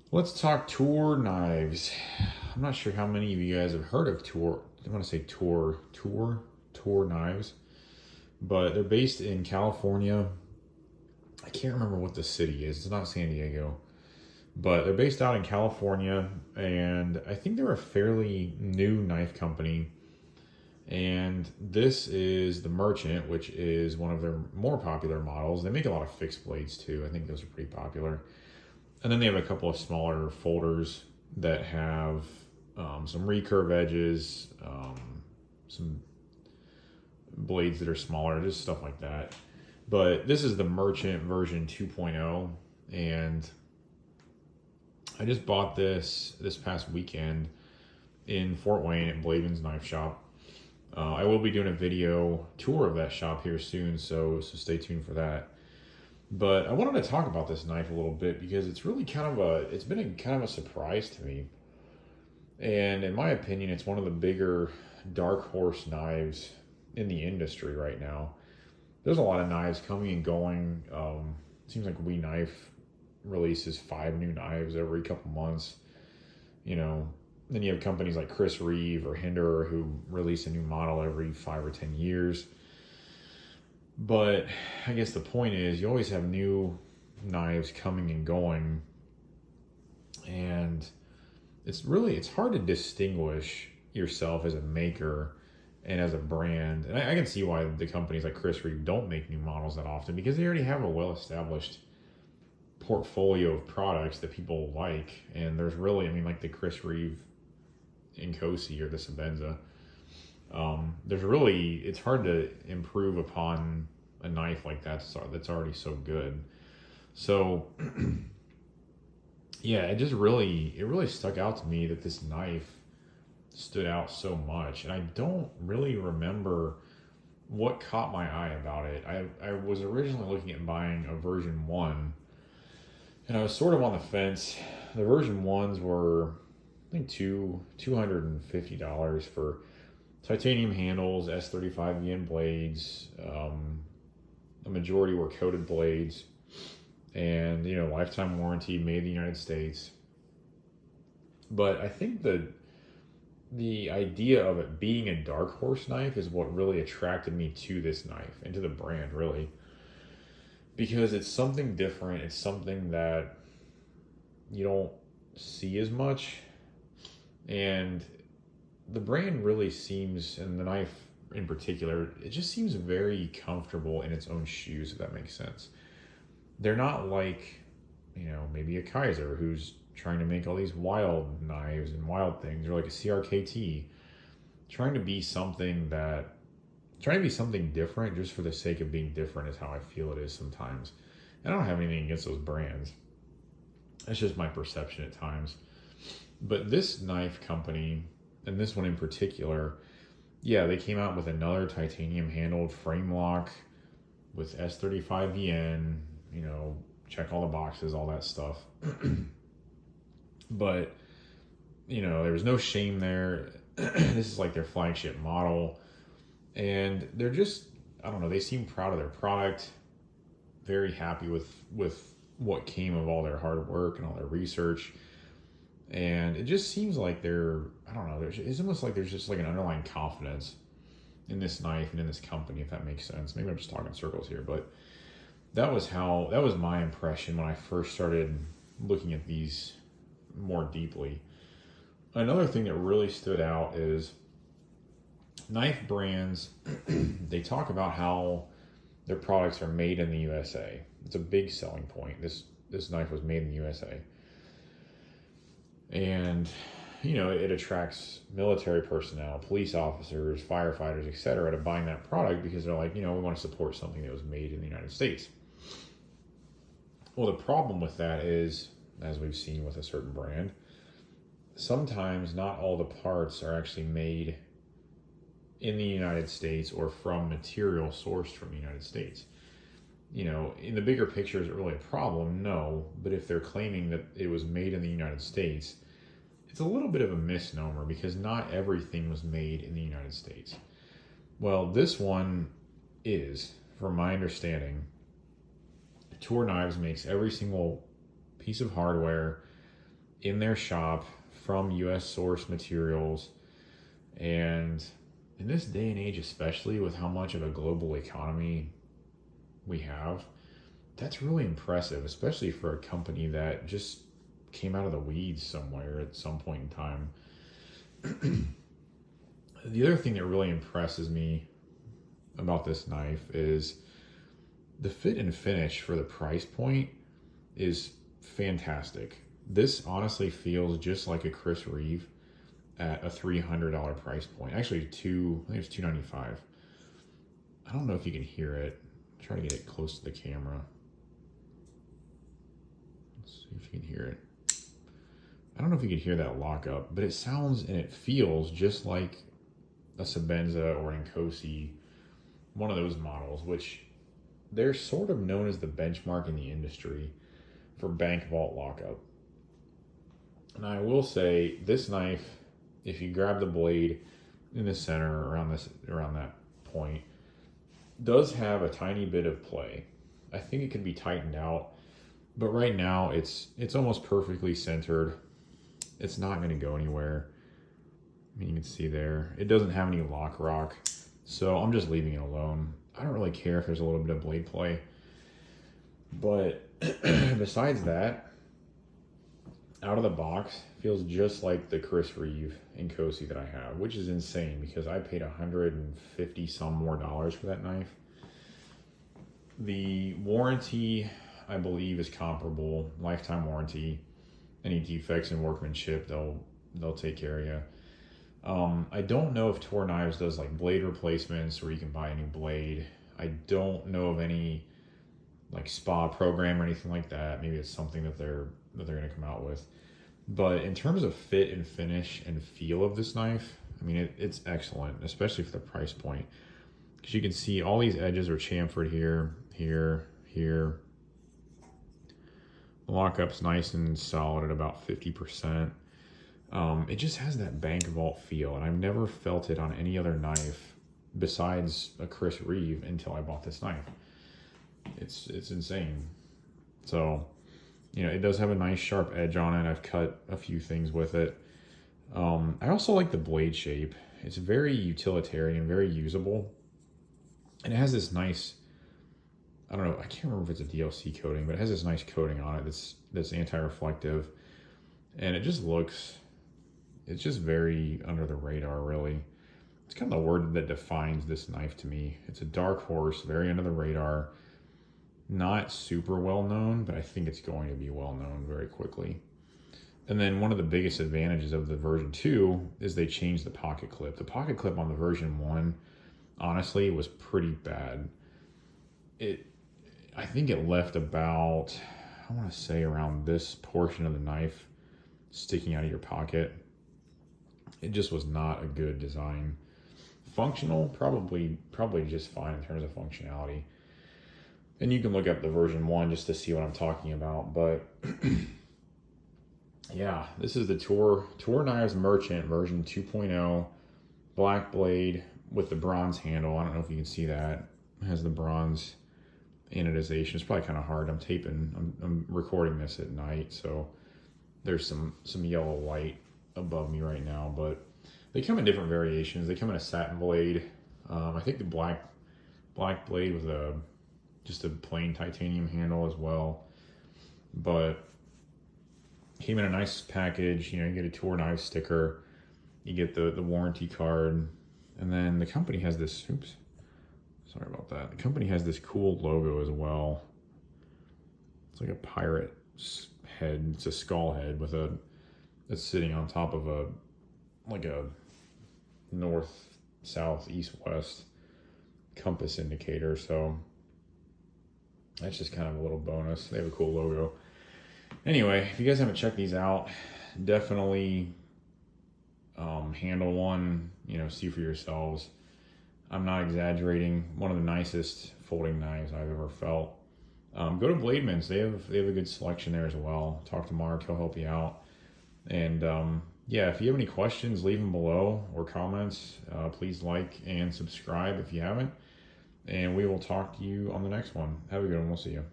Let's talk Toor knives. I'm not sure how many of you guys have heard of Toor. I want to say Toor knives, but they're based in California. I can't remember what the city is. It's not San Diego, but they're based out in California, and I think they're a fairly new knife company. And this is the Merchant, which is one of their more popular models. They make a lot of fixed blades too. I think those are pretty popular. And then they have a couple of smaller folders that have some recurve edges, some blades that are smaller, just stuff like that. But this is the Merchant version 2.0, and I just bought this past weekend in Fort Wayne at Blaven's Knife Shop. I will be doing a video tour of that shop here soon, so stay tuned for that. But I wanted to talk about this knife a little bit because it's really it's been a kind of a surprise to me. And in my opinion, it's one of the bigger dark horse knives in the industry right now. There's a lot of knives coming and going. It seems like We Knife releases 5 new knives every couple months. You know, then you have companies like Chris Reeve or Hinder who release a new model every 5 or 10 years. But I guess the point is you always have new knives coming and going, and it's hard to distinguish yourself as a maker and as a brand. And I can see why the companies like Chris Reeve don't make new models that often, because they already have a well-established portfolio of products that people like. And there's really, I mean, like the Chris Reeve Incosi or the Sabenza, it's hard to improve upon a knife like that that's already so good. So yeah, it really stuck out to me that this knife stood out so much, and I don't really remember what caught my eye about it. I was originally looking at buying a version 1, and I was sort of on the fence. The version 1s were, I think, $250 for titanium handles, S35VN blades. A majority were coated blades, and lifetime warranty, made in the United States. But I think the idea of it being a dark horse knife is what really attracted me to this knife and to the brand, really, because it's something different. It's something that you don't see as much, and the brand really seems, and the knife in particular, it just seems very comfortable in its own shoes, if that makes sense. They're not like, maybe a Kaiser who's trying to make all these wild knives and wild things, or like a CRKT, trying to be something different just for the sake of being different is how I feel it is sometimes. And I don't have anything against those brands. That's just my perception at times. But this knife company, and this one in particular, yeah, they came out with another titanium handled frame lock with S35VN, check all the boxes, all that stuff. But, there was no shame there. This is like their flagship model. And they're just, I don't know, they seem proud of their product, very happy with what came of all their hard work and all their research. And it just seems like it's almost like there's just like an underlying confidence in this knife and in this company, if that makes sense. Maybe I'm just talking circles here, but that was my impression when I first started looking at these more deeply. Another thing that really stood out is knife brands, they talk about how their products are made in the USA. It's a big selling point. This knife was made in the USA. And it attracts military personnel, police officers, firefighters, etc. to buying that product because they're like, we want to support something that was made in the United States. Well, the problem with that is, as we've seen with a certain brand, sometimes not all the parts are actually made in the United States or from material sourced from the United States. In the bigger picture, is it really a problem? No. But if they're claiming that it was made in the United States, it's a little bit of a misnomer because not everything was made in the United States. Well, this one is, from my understanding, Toor Knives makes every single piece of hardware in their shop from US source materials. And in this day and age, especially with how much of a global economy we have, that's really impressive, especially for a company that just came out of the weeds somewhere at some point in time. The other thing that really impresses me about this knife is the fit and finish for the price point is fantastic. This honestly feels just like a Chris Reeve at a $300 price point. Actually, I think it's $295. I don't know if you can hear it. Try to get it close to the camera. Let's see if you can hear it. I don't know if you can hear that lockup, but it sounds and it feels just like a Sebenza or an Nkosi, one of those models, which they're sort of known as the benchmark in the industry for bank vault lockup. And I will say this knife, if you grab the blade in the center around that point, does have a tiny bit of play. I think it could be tightened out, but right now it's almost perfectly centered. It's not going to go anywhere. I mean, you can see there, it doesn't have any lock rock, so I'm just leaving it alone. I don't really care if there's a little bit of blade play, but besides that, out of the box, feels just like the Chris Reeve Nkosi that I have, which is insane because I paid $150 some more for that knife. The warranty, I believe, is comparable, lifetime warranty. Any defects in workmanship, they'll take care of you. I don't know if Toor Knives does like blade replacements where you can buy a new blade. I don't know of any like spa program or anything like that. Maybe it's something that they're going to come out with. But in terms of fit and finish and feel of this knife, I mean, it's excellent, especially for the price point. Because you can see all these edges are chamfered here, here, here. The lockup's nice and solid at about 50%. It just has that bank vault feel, and I've never felt it on any other knife besides a Chris Reeve until I bought this knife. It's insane. So, you know, it does have a nice sharp edge on it. I've cut a few things with it. I also like the blade shape. It's very utilitarian, very usable. And it has this nice, I don't know, I can't remember if it's a DLC coating, but it has this nice coating on it that's anti-reflective. And it just looks, it's just very under the radar, really. It's kind of the word that defines this knife to me. It's a dark horse, very under the radar. Not super well known, but I think it's going to be well known very quickly. And then one of the biggest advantages of the version 2 is they changed the pocket clip. The pocket clip on the version 1, honestly, was pretty bad. I think it left about, I want to say around this portion of the knife sticking out of your pocket. It just was not a good design. Functional, probably just fine in terms of functionality. And you can look up the version 1 just to see what I'm talking about. But yeah, this is the Toor Knives Merchant version 2.0. Black blade with the bronze handle. I don't know if you can see that. It has the bronze anodization. It's probably kind of hard. I'm recording this at night, so there's some yellow light above me right now. But they come in different variations. They come in a satin blade. I think the black blade with just a plain titanium handle as well. But came in a nice package. You know, you get a Toor Knives sticker, you get the warranty card, and then the company has this, oops, sorry about that. The company has this cool logo as well. It's like a pirate head. It's a skull head with it's sitting on top of a north, south, east, west compass indicator. So that's just kind of a little bonus. They have a cool logo. Anyway, if you guys haven't checked these out, definitely handle one, you know, see for yourselves. I'm not exaggerating. One of the nicest folding knives I've ever felt. Go to Blademan's. They have a good selection there as well. Talk to Mark. He'll help you out. And yeah, if you have any questions, leave them below or comments. Please like and subscribe if you haven't. And we will talk to you on the next one. Have a good one. We'll see you.